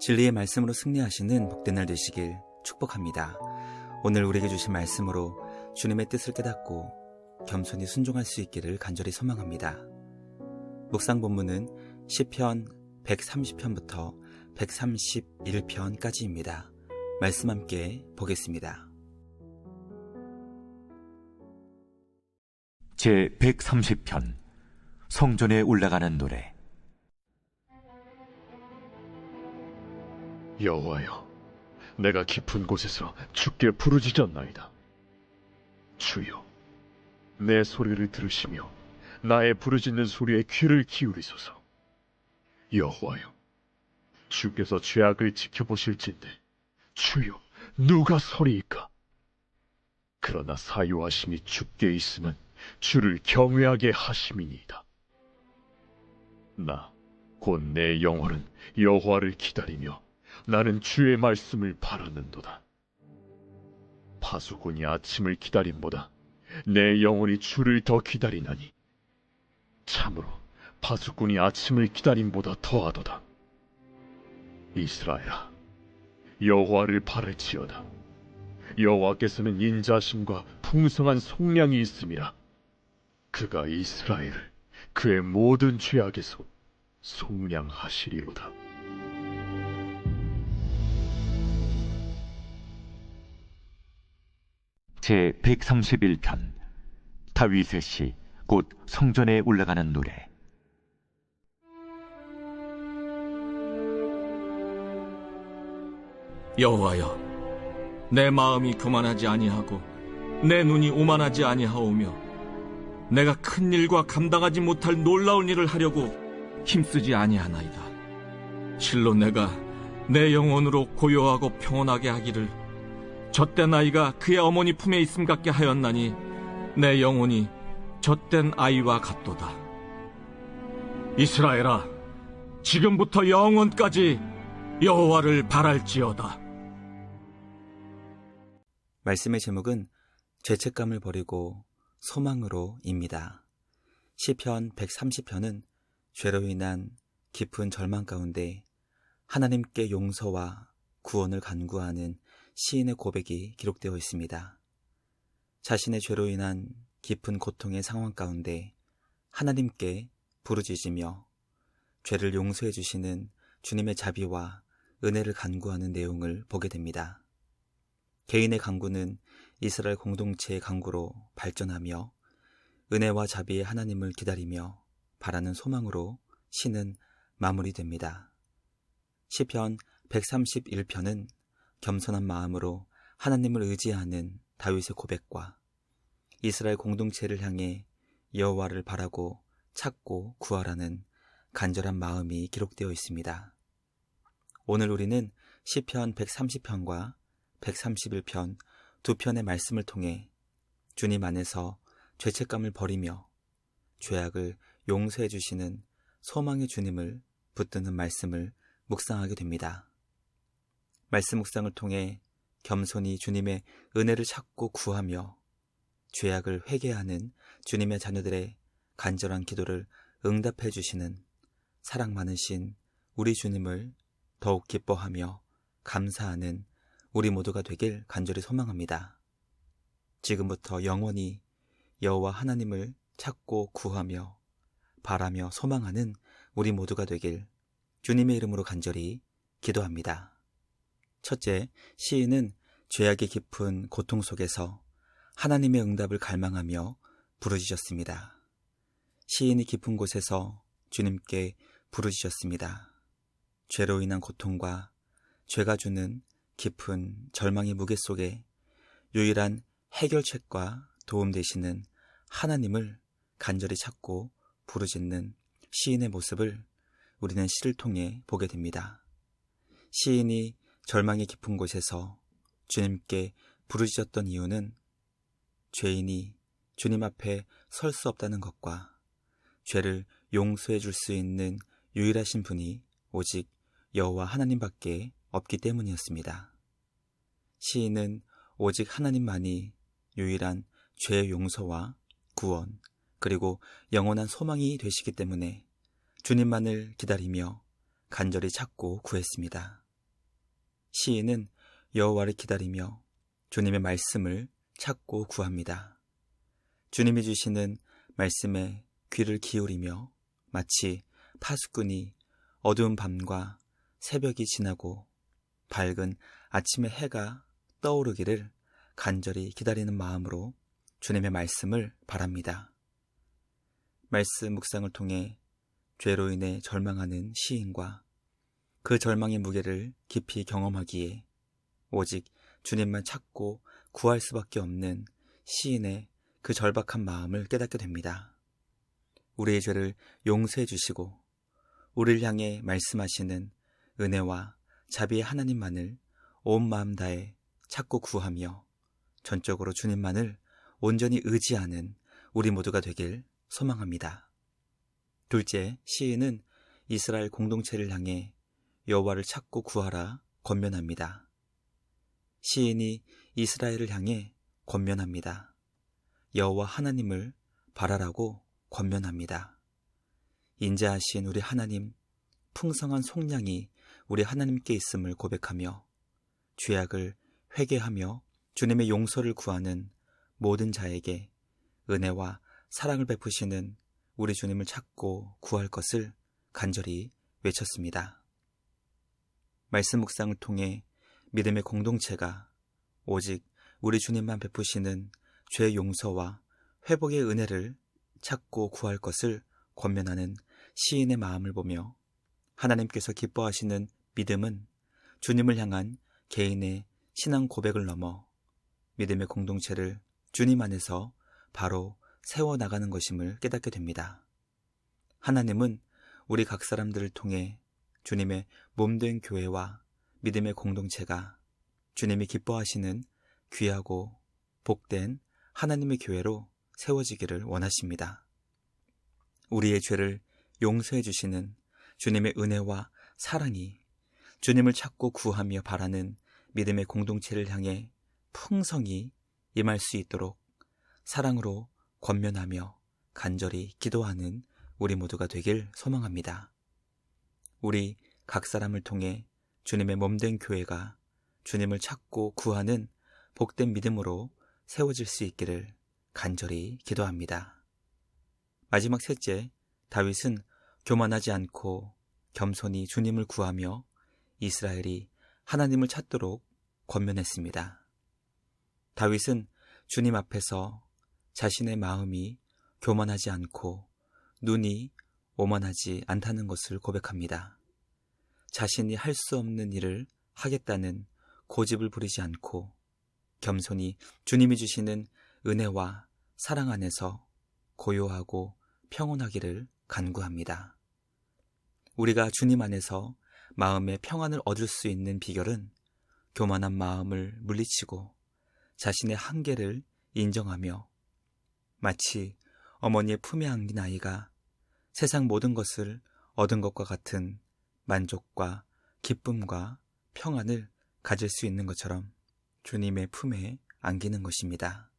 진리의 말씀으로 승리하시는 복된 날 되시길 축복합니다. 오늘 우리에게 주신 말씀으로 주님의 뜻을 깨닫고 겸손히 순종할 수 있기를 간절히 소망합니다. 묵상 본문은 시편 130편부터 131편까지입니다. 말씀 함께 보겠습니다. 제 130편 성전에 올라가는 노래. 여호와여, 내가 깊은 곳에서 주께 부르짖었나이다. 주여, 내 소리를 들으시며 나의 부르짖는 소리에 귀를 기울이소서. 여호와여, 주께서 죄악을 지켜보실진데 주여, 누가 서리이까? 그러나 사요하심이 주께 있으면 주를 경외하게 하심이니이다. 나 곧 내 영혼은 여호와를 기다리며 나는 주의 말씀을 바라는도다. 파수꾼이 아침을 기다림보다 내 영혼이 주를 더 기다리나니 참으로 파수꾼이 아침을 기다림보다 더하도다. 이스라엘아, 여호와를 바랄지어다. 여호와께서는 인자심과 풍성한 속량이 있음이라. 그가 이스라엘을 그의 모든 죄악에서 속량하시리로다. 제 131편 다윗의 시 곧 성전에 올라가는 노래. 여호와여, 내 마음이 교만하지 아니하고 내 눈이 오만하지 아니하오며 내가 큰 일과 감당하지 못할 놀라운 일을 하려고 힘쓰지 아니하나이다. 실로 내가 내 영혼으로 고요하고 평온하게 하기를 젖된 아이가 그의 어머니 품에 있음 같게 하였나니 내 영혼이 젖된 아이와 같도다. 이스라엘아, 지금부터 영원까지 여호와를 바랄지어다. 말씀의 제목은 죄책감을 버리고 소망으로입니다. 시편 130편은 죄로 인한 깊은 절망 가운데 하나님께 용서와 구원을 간구하는 시인의 고백이 기록되어 있습니다. 자신의 죄로 인한 깊은 고통의 상황 가운데 하나님께 부르짖으며 죄를 용서해 주시는 주님의 자비와 은혜를 간구하는 내용을 보게 됩니다. 개인의 간구는 이스라엘 공동체의 간구로 발전하며 은혜와 자비의 하나님을 기다리며 바라는 소망으로 시는 마무리됩니다. 시편 131편은 겸손한 마음으로 하나님을 의지하는 다윗의 고백과 이스라엘 공동체를 향해 여호와를 바라고 찾고 구하라는 간절한 마음이 기록되어 있습니다. 오늘 우리는 시편 130편과 131편 두 편의 말씀을 통해 주님 안에서 죄책감을 버리며 죄악을 용서해 주시는 소망의 주님을 붙드는 말씀을 묵상하게 됩니다. 말씀 묵상을 통해 겸손히 주님의 은혜를 찾고 구하며 죄악을 회개하는 주님의 자녀들의 간절한 기도를 응답해 주시는 사랑 많으신 우리 주님을 더욱 기뻐하며 감사하는 우리 모두가 되길 간절히 소망합니다. 지금부터 영원히 여호와 하나님을 찾고 구하며 바라며 소망하는 우리 모두가 되길 주님의 이름으로 간절히 기도합니다. 첫째, 시인은 죄악의 깊은 고통 속에서 하나님의 응답을 갈망하며 부르짖었습니다. 시인이 깊은 곳에서 주님께 부르짖었습니다. 죄로 인한 고통과 죄가 주는 깊은 절망의 무게 속에 유일한 해결책과 도움 되시는 하나님을 간절히 찾고 부르짖는 시인의 모습을 우리는 시를 통해 보게 됩니다. 시인이 절망의 깊은 곳에서 주님께 부르짖었던 이유는 죄인이 주님 앞에 설 수 없다는 것과 죄를 용서해 줄 수 있는 유일하신 분이 오직 여호와 하나님밖에 없기 때문이었습니다. 시인은 오직 하나님만이 유일한 죄의 용서와 구원 그리고 영원한 소망이 되시기 때문에 주님만을 기다리며 간절히 찾고 구했습니다. 시인은 여호와를 기다리며 주님의 말씀을 찾고 구합니다. 주님이 주시는 말씀에 귀를 기울이며 마치 파수꾼이 어두운 밤과 새벽이 지나고 밝은 아침의 해가 떠오르기를 간절히 기다리는 마음으로 주님의 말씀을 바랍니다. 말씀 묵상을 통해 죄로 인해 절망하는 시인과 그 절망의 무게를 깊이 경험하기에 오직 주님만 찾고 구할 수밖에 없는 시인의 그 절박한 마음을 깨닫게 됩니다. 우리의 죄를 용서해 주시고 우리를 향해 말씀하시는 은혜와 자비의 하나님만을 온 마음 다해 찾고 구하며 전적으로 주님만을 온전히 의지하는 우리 모두가 되길 소망합니다. 둘째, 시인은 이스라엘 공동체를 향해 여호와를 찾고 구하라 권면합니다. 시인이 이스라엘을 향해 권면합니다. 여호와 하나님을 바라라고 권면합니다. 인자하신 우리 하나님, 풍성한 속량이 우리 하나님께 있음을 고백하며 죄악을 회개하며 주님의 용서를 구하는 모든 자에게 은혜와 사랑을 베푸시는 우리 주님을 찾고 구할 것을 간절히 외쳤습니다. 말씀 묵상을 통해 믿음의 공동체가 오직 우리 주님만 베푸시는 죄 용서와 회복의 은혜를 찾고 구할 것을 권면하는 시인의 마음을 보며 하나님께서 기뻐하시는 믿음은 주님을 향한 개인의 신앙 고백을 넘어 믿음의 공동체를 주님 안에서 바로 세워나가는 것임을 깨닫게 됩니다. 하나님은 우리 각 사람들을 통해 주님의 몸된 교회와 믿음의 공동체가 주님이 기뻐하시는 귀하고 복된 하나님의 교회로 세워지기를 원하십니다. 우리의 죄를 용서해 주시는 주님의 은혜와 사랑이 주님을 찾고 구하며 바라는 믿음의 공동체를 향해 풍성히 임할 수 있도록 사랑으로 권면하며 간절히 기도하는 우리 모두가 되길 소망합니다. 우리 각 사람을 통해 주님의 몸된 교회가 주님을 찾고 구하는 복된 믿음으로 세워질 수 있기를 간절히 기도합니다. 마지막 셋째, 다윗은 교만하지 않고 겸손히 주님을 구하며 이스라엘이 하나님을 찾도록 권면했습니다. 다윗은 주님 앞에서 자신의 마음이 교만하지 않고 눈이 오만하지 않다는 것을 고백합니다. 자신이 할 수 없는 일을 하겠다는 고집을 부리지 않고 겸손히 주님이 주시는 은혜와 사랑 안에서 고요하고 평온하기를 간구합니다. 우리가 주님 안에서 마음의 평안을 얻을 수 있는 비결은 교만한 마음을 물리치고 자신의 한계를 인정하며 마치 어머니의 품에 안긴 아이가 세상 모든 것을 얻은 것과 같은 만족과 기쁨과 평안을 가질 수 있는 것처럼 주님의 품에 안기는 것입니다.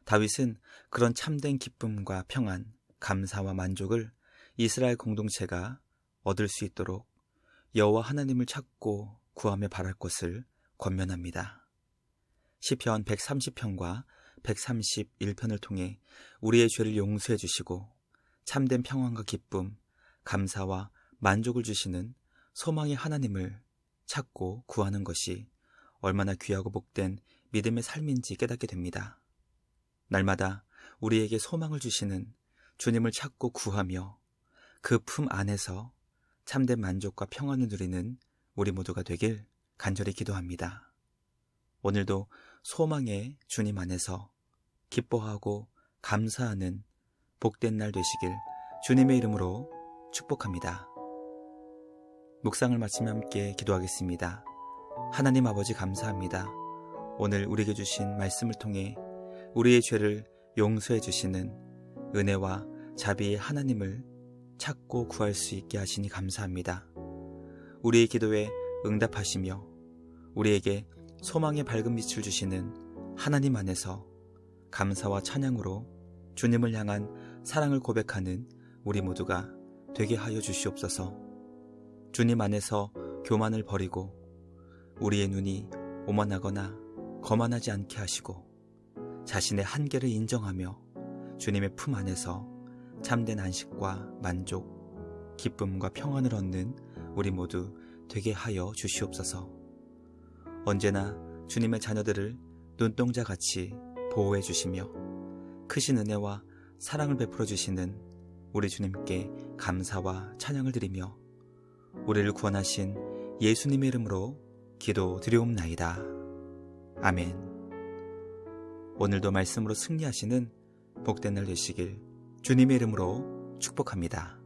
다윗은 그런 참된 기쁨과 평안, 감사와 만족을 이스라엘 공동체가 얻을 수 있도록 여호와 하나님을 찾고 구하며 바랄 것을 권면합니다. 시편 130편과 131편을 통해 우리의 죄를 용서해 주시고 참된 평안과 기쁨, 감사와 만족을 주시는 소망의 하나님을 찾고 구하는 것이 얼마나 귀하고 복된 믿음의 삶인지 깨닫게 됩니다. 날마다 우리에게 소망을 주시는 주님을 찾고 구하며 그 품 안에서 참된 만족과 평안을 누리는 우리 모두가 되길 간절히 기도합니다. 오늘도 소망의 주님 안에서 기뻐하고 감사하는 복된 날 되시길 주님의 이름으로 축복합니다. 묵상을 마치며 함께 기도하겠습니다. 하나님 아버지 감사합니다. 오늘 우리에게 주신 말씀을 통해 우리의 죄를 용서해 주시는 은혜와 자비의 하나님을 찾고 구할 수 있게 하시니 감사합니다. 우리의 기도에 응답하시며 우리에게 소망의 밝은 빛을 주시는 하나님 안에서 감사와 찬양으로 주님을 향한 사랑을 고백하는 우리 모두가 되게 하여 주시옵소서. 주님 안에서 교만을 버리고 우리의 눈이 오만하거나 거만하지 않게 하시고 자신의 한계를 인정하며 주님의 품 안에서 참된 안식과 만족, 기쁨과 평안을 얻는 우리 모두 되게 하여 주시옵소서. 언제나 주님의 자녀들을 눈동자같이 보호해 주시며 크신 은혜와 사랑을 베풀어 주시는 우리 주님께 감사와 찬양을 드리며 우리를 구원하신 예수님의 이름으로 기도드리옵나이다. 아멘. 오늘도 말씀으로 승리하시는 복된 날 되시길 주님의 이름으로 축복합니다.